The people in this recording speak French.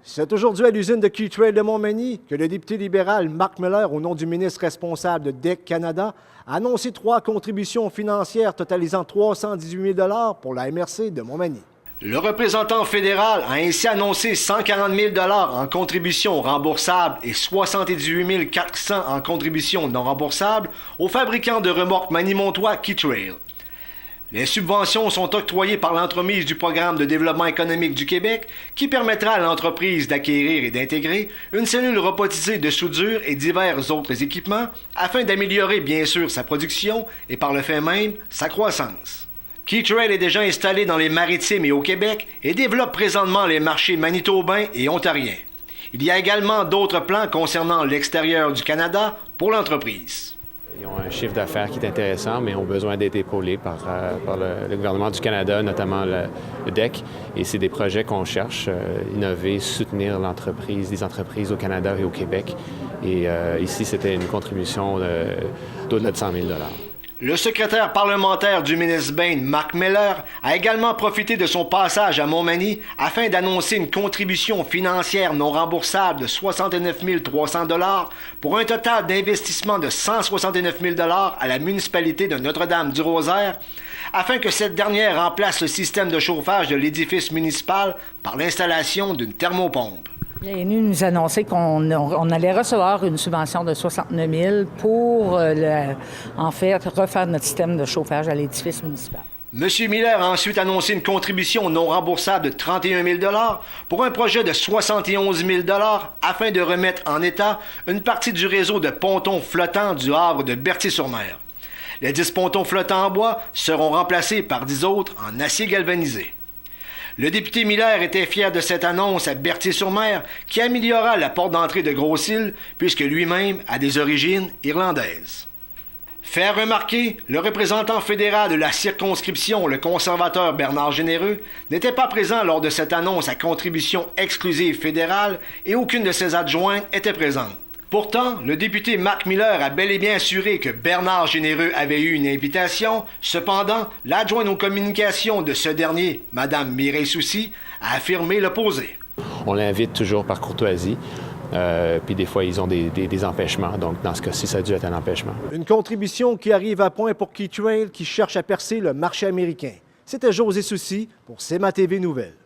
C'est aujourd'hui à l'usine de Keytrail de Montmagny que le député libéral Marc Miller, au nom du ministre responsable de DEC Canada, a annoncé 3 contributions financières totalisant 318 000 pour la MRC de Montmagny. Le représentant fédéral a ainsi annoncé 140 000 en contributions remboursables et 78 400 en contributions non remboursables au fabricant de remorques manimontois Keytrail. Les subventions sont octroyées par l'entremise du Programme de développement économique du Québec qui permettra à l'entreprise d'acquérir et d'intégrer une cellule robotisée de soudure et divers autres équipements afin d'améliorer bien sûr sa production et par le fait même sa croissance. Keytrail est déjà installé dans les Maritimes et au Québec et développe présentement les marchés manitobains et ontariens. Il y a également d'autres plans concernant l'extérieur du Canada pour l'entreprise. Ils ont un chiffre d'affaires qui est intéressant, mais ont besoin d'être épaulés par le gouvernement du Canada, notamment le DEC. Et c'est des projets qu'on cherche, innover, soutenir les entreprises au Canada et au Québec. Et ici, c'était une contribution d'au-delà de 100 000 $. Le secrétaire parlementaire du ministre Bain, Marc Miller, a également profité de son passage à Montmagny afin d'annoncer une contribution financière non remboursable de 69 300 $ pour un total d'investissement de 169 000 $ à la municipalité de Notre-Dame-du-Rosaire afin que cette dernière remplace le système de chauffage de l'édifice municipal par l'installation d'une thermopompe. Il est venu nous annoncer qu'on allait recevoir une subvention de 69 000 pour, refaire notre système de chauffage à l'édifice municipal. M. Miller a ensuite annoncé une contribution non remboursable de 31 000 $ pour un projet de 71 000 $ afin de remettre en état une partie du réseau de pontons flottants du havre de Berthier-sur-Mer. Les 10 pontons flottants en bois seront remplacés par 10 autres en acier galvanisé. Le député Miller était fier de cette annonce à Berthier-sur-Mer qui améliorera la porte d'entrée de Grosse-Île puisque lui-même a des origines irlandaises. Faire remarquer, le représentant fédéral de la circonscription, le conservateur Bernard Généreux, n'était pas présent lors de cette annonce à contribution exclusive fédérale et aucune de ses adjointes était présente. Pourtant, le député Marc Miller a bel et bien assuré que Bernard Généreux avait eu une invitation. Cependant, l'adjointe aux communications de ce dernier, Mme Mireille Soucy, a affirmé l'opposé. On l'invite toujours par courtoisie, puis des fois, ils ont des empêchements. Donc, dans ce cas-ci, ça a dû être un empêchement. Une contribution qui arrive à point pour Keytrail qui cherche à percer le marché américain. C'était José Soucy pour CMA TV Nouvelles.